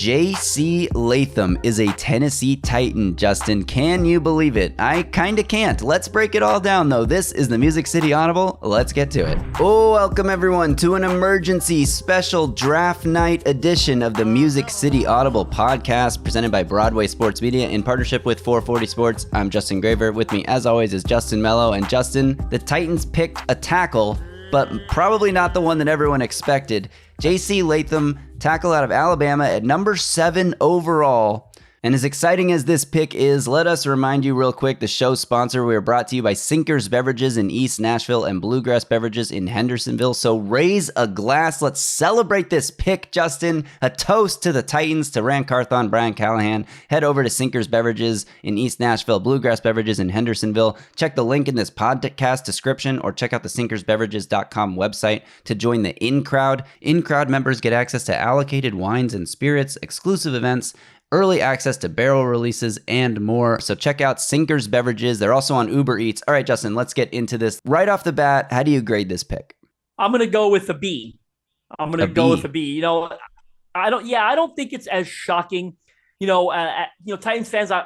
JC Latham is a Tennessee Titan, Justin. Can you believe it? I kinda can't. Let's break it all down, though. This is the Music City Audible. Let's get to it. Oh, welcome everyone to an emergency special draft night edition of the Music City Audible podcast presented by Broadway Sports Media in partnership with 440 Sports. I'm Justin Graver. With me, as always, is Justin Melo. And Justin, the Titans picked a tackle, but probably not the one that everyone expected. JC Latham, tackle out of Alabama at number 7 overall. And as exciting as this pick is, let us remind you real quick, the show's sponsor, we are brought to you by Sinkers Beverages in East Nashville and Bluegrass Beverages in Hendersonville. So raise a glass. Let's celebrate this pick, Justin. A toast to the Titans, to Rand Carthon, Brian Callahan. Head over to Sinkers Beverages in East Nashville, Bluegrass Beverages in Hendersonville. Check the link in this podcast description or check out the sinkersbeverages.com website to join the in-crowd. In-crowd members get access to allocated wines and spirits, exclusive events, early access to barrel releases, and more. So check out Sinkers Beverages. They're also on Uber Eats. All right, Justin, let's get into this. Right off the bat, how do you grade this pick? I'm going to go with a B. With a B. You know, I don't think it's as shocking. Titans fans, I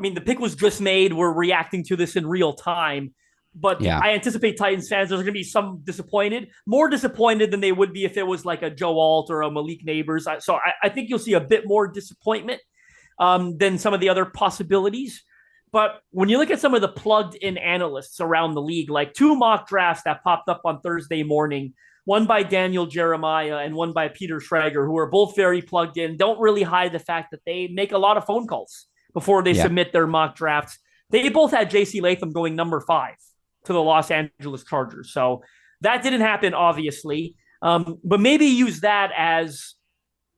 mean, the pick was just made. We're reacting to this in real time. But yeah. I anticipate Titans fans, there's going to be some disappointed, more disappointed than they would be if it was like a Joe Alt or a Malik Neighbors. So I think you'll see a bit more disappointment than some of the other possibilities. But when you look at some of the plugged-in analysts around the league, like 2 mock drafts that popped up on Thursday morning, one by Daniel Jeremiah and one by Peter Schrager, who are both very plugged in, don't really hide the fact that they make a lot of phone calls before they submit their mock drafts. They both had JC Latham going number 5. To the Los Angeles Chargers. So that didn't happen, obviously. But maybe use that as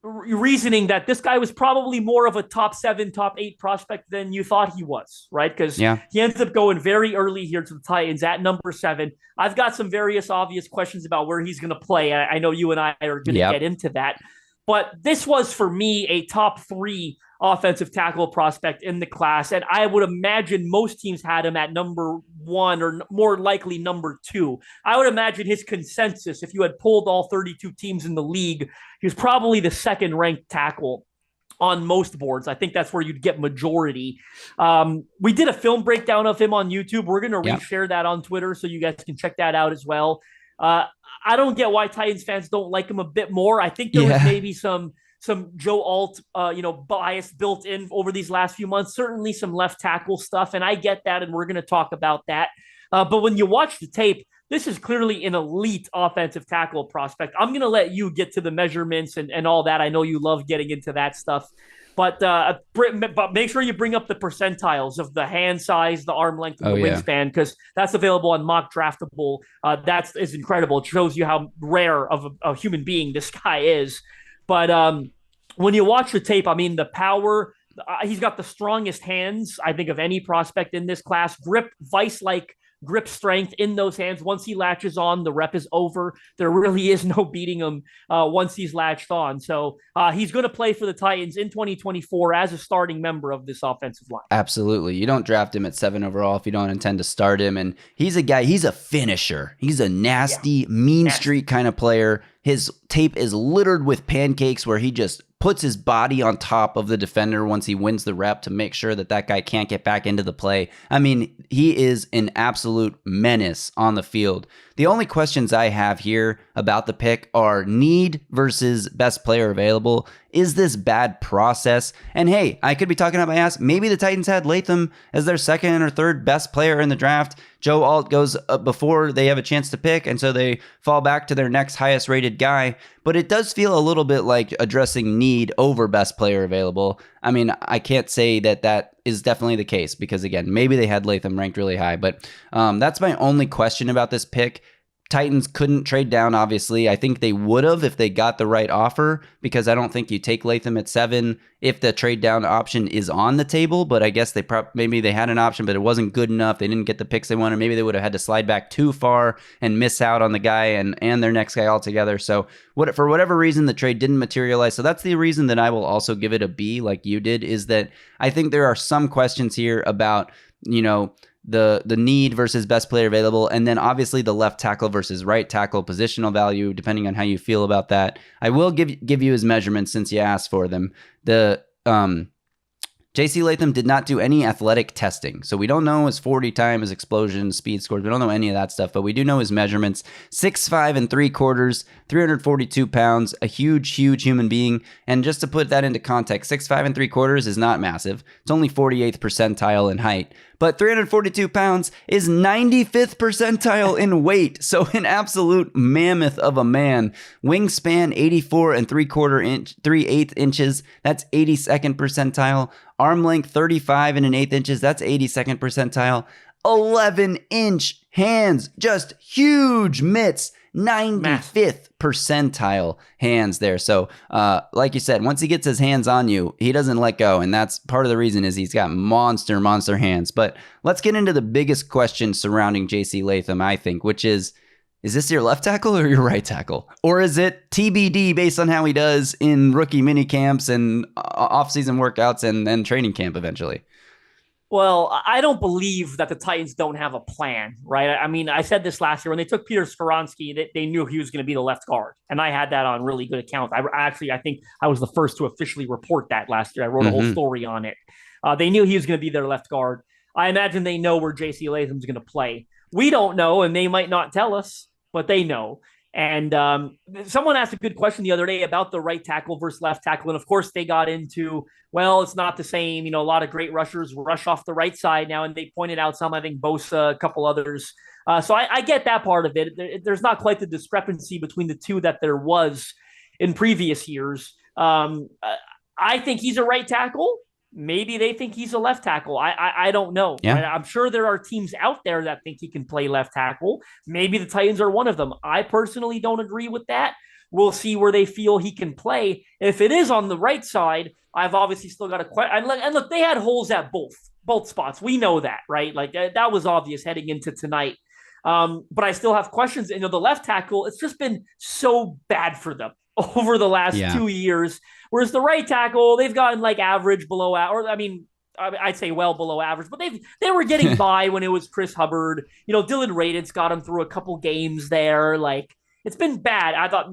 reasoning that this guy was probably more of a top 7, top 8 prospect than you thought he was, right? Because he ends up going very early here to the Titans at number 7. I've got some various obvious questions about where he's going to play. I know you and I are going to get into that. But this was, for me, a top 3 offensive tackle prospect in the class. And I would imagine most teams had him at number 1 or more likely number 2. I would imagine his consensus, if you had pulled all 32 teams in the league, he was probably the 2nd ranked tackle on most boards. I think that's where you'd get majority. We did a film breakdown of him on YouTube. We're going to reshare that on Twitter so you guys can check that out as well. I don't get why Titans fans don't like him a bit more. I think there was maybe some Joe Alt, bias built in over these last few months. Certainly some left tackle stuff, and I get that, and we're going to talk about that. But when you watch the tape, this is clearly an elite offensive tackle prospect. I'm going to let you get to the measurements and all that. I know you love getting into that stuff. But make sure you bring up the percentiles of the hand size, the arm length, and the wingspan, because that's available on Mock Draftable. That is incredible. It shows you how rare of a human being this guy is. But when you watch the tape, I mean, the power, he's got the strongest hands, I think, of any prospect in this class. Grip, vice-like grip strength in those hands. Once he latches on, the rep is over. There really is no beating him once he's latched on. So he's going to play for the Titans in 2024 as a starting member of this offensive line. Absolutely. You don't draft him at 7 overall if you don't intend to start him. And he's a guy, he's a finisher. He's a nasty, mean streak kind of player. His tape is littered with pancakes where he just puts his body on top of the defender once he wins the rep to make sure that that guy can't get back into the play. I mean, he is an absolute menace on the field. The only questions I have here about the pick are need versus best player available. Is this bad process? And hey, I could be talking out my ass. Maybe the Titans had Latham as their 2nd or 3rd best player in the draft. Joe Alt goes up before they have a chance to pick, and so they fall back to their next highest rated guy. But it does feel a little bit like addressing need over best player available. I mean, I can't say that is definitely the case because, again, maybe they had Latham ranked really high. But that's my only question about this pick. Titans couldn't trade down, obviously. I think they would have if they got the right offer, because I don't think you take Latham at 7 if the trade down option is on the table. But I guess maybe they had an option, but it wasn't good enough. They didn't get the picks they wanted. Maybe they would have had to slide back too far and miss out on the guy and their next guy altogether. So for whatever reason, the trade didn't materialize. So that's the reason that I will also give it a B like you did, is that I think there are some questions here about the need versus best player available, and then obviously the left tackle versus right tackle positional value, depending on how you feel about that. I will give you his measurements since you asked for them. The JC Latham did not do any athletic testing, so we don't know his 40 time, his explosion, speed scores. We don't know any of that stuff, but we do know his measurements. 6'5" 3/4, 342 pounds, a huge human being. And just to put that into context, 6'5" 3/4 is not massive. It's only 48th percentile in height. But 342 pounds is 95th percentile in weight. So an absolute mammoth of a man. Wingspan 84 3/8 inches. That's 82nd percentile. Arm length 35 1/8 inches. That's 82nd percentile. 11-inch hands. Just huge mitts. 95th percentile hands there. So like you said, once he gets his hands on you, he doesn't let go. And that's part of the reason is he's got monster hands. But let's get into the biggest question surrounding JC Latham, I think, which is this your left tackle or your right tackle? Or is it TBD based on how he does in rookie mini camps and off-season workouts and training camp eventually? Well, I don't believe that the Titans don't have a plan, right? I mean, I said this last year when they took Peter Skoronski, they knew he was going to be the left guard, and I had that on really good account. I think I was the first to officially report that last year. I wrote a whole story on it. They knew he was going to be their left guard. I imagine they know where JC Latham's going to play. We don't know, and they might not tell us, but they know. And someone asked a good question the other day about the right tackle versus left tackle. And of course, they got into, well, it's not the same. A lot of great rushers rush off the right side now. And they pointed out some, I think Bosa, a couple others. So I get that part of it. There's not quite the discrepancy between the two that there was in previous years. I think he's a right tackle. Maybe they think he's a left tackle. I don't know. Yeah. Right? I'm sure there are teams out there that think he can play left tackle. Maybe the Titans are one of them. I personally don't agree with that. We'll see where they feel he can play. If it is on the right side, I've obviously still got a question. And look, they had holes at both spots. We know that, right? Like that was obvious heading into tonight. But I still have questions. The left tackle, it's just been so bad for them over the last 2 years. Whereas the right tackle, they've gotten like average below, or I'd say well below average, but they were getting by when it was Chris Hubbard. Dylan Raditz got him through a couple games there. Like, it's been bad. I thought,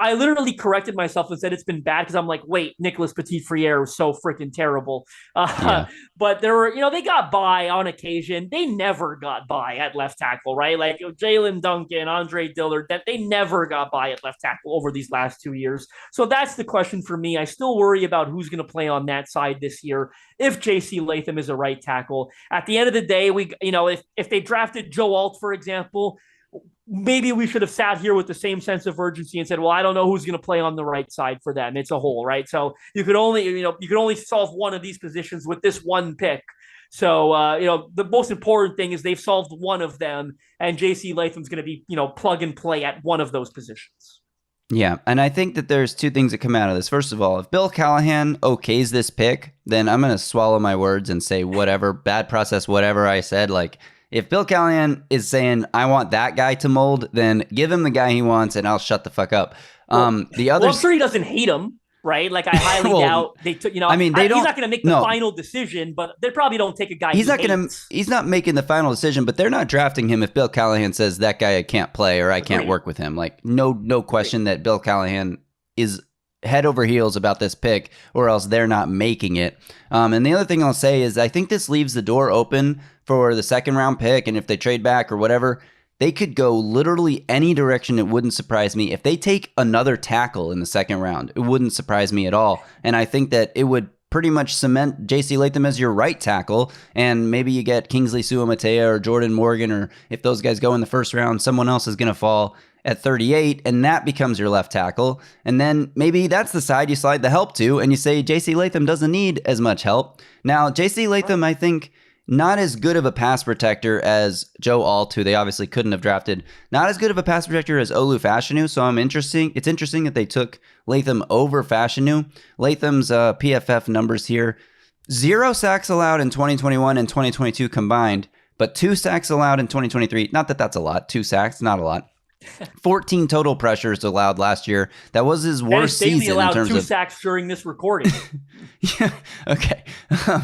I literally corrected myself and said it's been bad because I'm like, wait, Nicholas Petit-Frere was so freaking terrible. But there were, they got by on occasion. They never got by at left tackle, right? Like Jalen Duncan, Andre Dillard, that they never got by at left tackle over these last 2 years. So that's the question for me. I still worry about who's going to play on that side this year. If JC Latham is a right tackle, at the end of the day, if they drafted Joe Alt, for example, maybe we should have sat here with the same sense of urgency and said, well, I don't know who's going to play on the right side for them. It's a hole, right? So you could only solve one of these positions with this one pick. So, the most important thing is they've solved one of them, and JC Latham's going to be, plug and play at one of those positions. Yeah, and I think that there's two things that come out of this. First of all, if Bill Callahan okays this pick, then I'm going to swallow my words and say whatever, bad process, whatever I said, like, if Bill Callahan is saying, I want that guy to mold, then give him the guy he wants and I'll shut the fuck up. I'm sure he doesn't hate him, right? Like, I highly doubt they took, he's not going to make the final decision, but they probably don't take a guy he's not making the final decision, but they're not drafting him if Bill Callahan says that guy I can't play or I can't work with him. Like, no question that Bill Callahan is head over heels about this pick, or else they're not making it. And the other thing I'll say is I think this leaves the door open for the second round pick, and if they trade back or whatever, they could go literally any direction. It wouldn't surprise me. If they take another tackle in the second round, it wouldn't surprise me at all. And I think that it would pretty much cement JC Latham as your right tackle, and maybe you get Kingsley Suamataia or Jordan Morgan, or if those guys go in the first round, someone else is going to fall at 38, and that becomes your left tackle. And then maybe that's the side you slide the help to, and you say JC Latham doesn't need as much help. Now, JC Latham, I think, not as good of a pass protector as Joe Alt, who they obviously couldn't have drafted. Not as good of a pass protector as Olu Fashanu, so it's interesting that they took Latham over Fashanu. Latham's PFF numbers here, 0 sacks allowed in 2021 and 2022 combined, but 2 sacks allowed in 2023. Not that that's a lot. 2 sacks, not a lot. 14 total pressures allowed last year. That was his worst season allowed in terms 2 of sacks during this recording. Yeah, okay.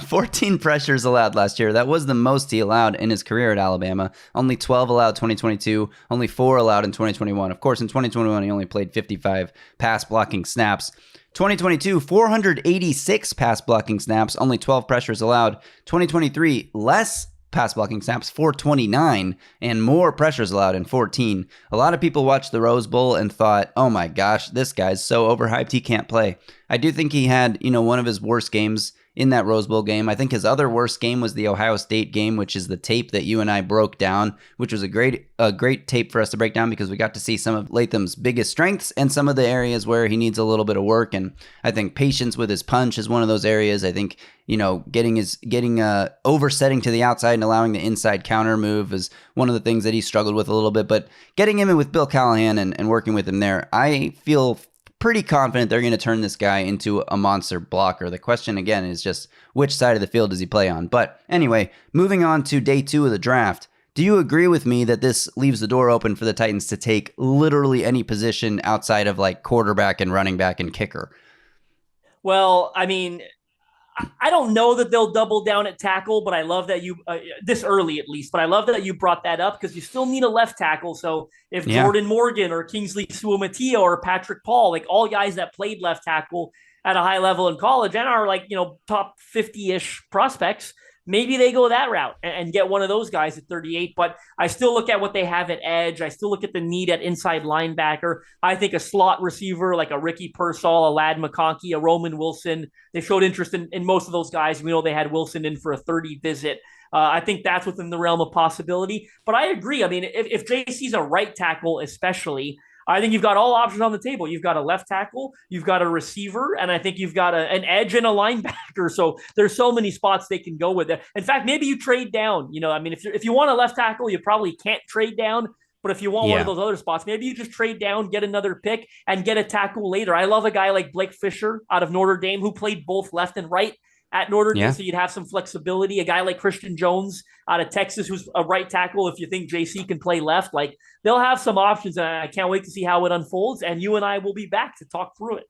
14 pressures allowed last year. That was the most he allowed in his career at Alabama. Only 12 allowed 2022, only 4 allowed in 2021. Of course, in 2021, he only played 55 pass blocking snaps. 2022, 486 pass blocking snaps, only 12 pressures allowed. 2023, less pass blocking snaps, 429, and more pressures allowed in 14. A lot of people watched the Rose Bowl and thought, oh my gosh, this guy's so overhyped, he can't play. I do think he had, one of his worst games in that Rose Bowl game. I think his other worst game was the Ohio State game, which is the tape that you and I broke down, which was a great tape for us to break down because we got to see some of Latham's biggest strengths and some of the areas where he needs a little bit of work. And I think patience with his punch is one of those areas. I think, getting oversetting to the outside and allowing the inside counter move is one of the things that he struggled with a little bit. But getting him in with Bill Callahan and working with him there, I feel pretty confident they're going to turn this guy into a monster blocker. The question, again, is just which side of the field does he play on? But anyway, moving on to day 2 of the draft, do you agree with me that this leaves the door open for the Titans to take literally any position outside of like quarterback and running back and kicker? Well, I mean, I don't know that they'll double down at tackle, but I love that you, this early at least, but I love that you brought that up because you still need a left tackle. So if Jordan Morgan or Kingsley Suamataia or Patrick Paul, like all guys that played left tackle at a high level in college and are like, top 50-ish prospects, maybe they go that route and get one of those guys at 38. But I still look at what they have at edge. I still look at the need at inside linebacker. I think a slot receiver like a Ricky Pearsall, a Ladd McConkey, a Roman Wilson, they showed interest in most of those guys. We know they had Wilson in for a 30 visit. I think that's within the realm of possibility. But I agree. I mean, if JC's a right tackle especially, I think you've got all options on the table. You've got a left tackle, you've got a receiver, and I think you've got an edge and a linebacker. So there's so many spots they can go with it. In fact, maybe you trade down. If you want a left tackle, you probably can't trade down. But if you want one of those other spots, maybe you just trade down, get another pick, and get a tackle later. I love a guy like Blake Fisher out of Notre Dame who played both left and right at Notre Dame, so you'd have some flexibility. A guy like Christian Jones out of Texas, who's a right tackle, if you think JC can play left, like they'll have some options. And I can't wait to see how it unfolds. And you and I will be back to talk through it.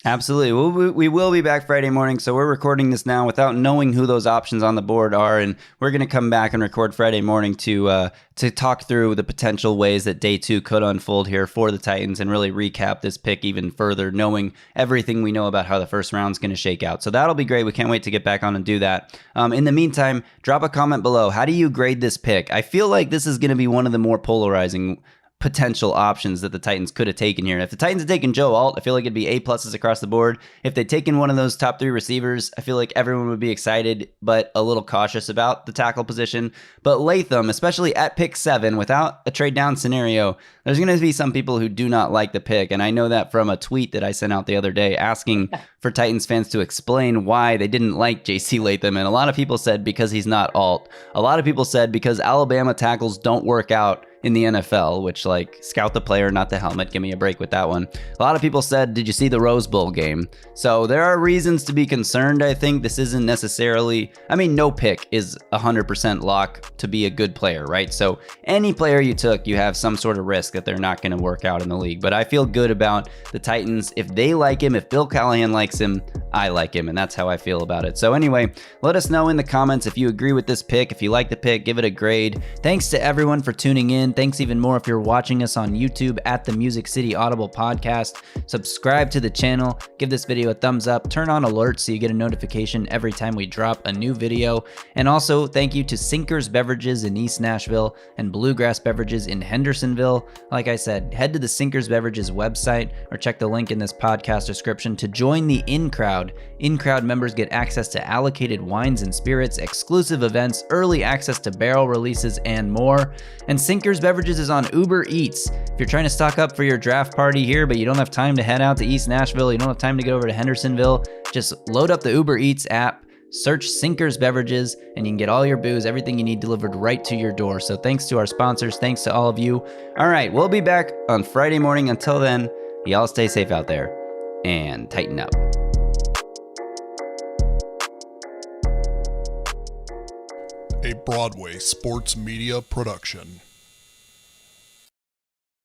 Absolutely. We will be back Friday morning, so we're recording this now without knowing who those options on the board are, and we're going to come back and record Friday morning to talk through the potential ways that day 2 could unfold here for the Titans and really recap this pick even further, knowing everything we know about how the first round is going to shake out. So that'll be great. We can't wait to get back on and do that. In the meantime, drop a comment below. How do you grade this pick? I feel like this is going to be one of the more polarizing potential options that the Titans could have taken here. If the Titans had taken Joe Alt, I feel like it'd be A+ across the board. If they'd taken one of those top 3 receivers, I feel like everyone would be excited, but a little cautious about the tackle position. But Latham, especially at pick 7, without a trade down scenario, there's going to be some people who do not like the pick. And I know that from a tweet that I sent out the other day asking for Titans fans to explain why they didn't like JC Latham. And a lot of people said because he's not Alt. A lot of people said because Alabama tackles don't work out in the NFL, which scout the player, not the helmet. Give me a break with that one. A lot of people said, did you see the Rose Bowl game? So there are reasons to be concerned. I think this isn't necessarily, no pick is 100% lock to be a good player, right? So any player you took, you have some sort of risk that they're not going to work out in the league. But I feel good about the Titans. If they like him, if Bill Callahan likes him, I like him. And that's how I feel about it. So anyway, let us know in the comments if you agree with this pick. If you like the pick, give it a grade. Thanks to everyone for tuning in. Thanks even more if you're watching us on YouTube at the Music City Audible Podcast. Subscribe to the channel, give this video a thumbs up, turn on alerts so you get a notification every time we drop a new video. And also thank you to Sinkers Beverages in East Nashville and Bluegrass Beverages in Hendersonville. Like I said, head to the Sinkers Beverages website or check the link in this podcast description to join the In-Crowd. In-Crowd members get access to allocated wines and spirits, exclusive events, early access to barrel releases, and more. And Sinkers Beverages is on Uber Eats. If you're trying to stock up for your draft party here, but you don't have time to head out to East Nashville, you don't have time to go over to Hendersonville, just load up the Uber Eats app, search Sinkers Beverages, and you can get all your booze, everything you need delivered right to your door. So thanks to our sponsors, thanks to all of you. All right, we'll be back on Friday morning. Until then, y'all stay safe out there and tighten up. A Broadway sports media production.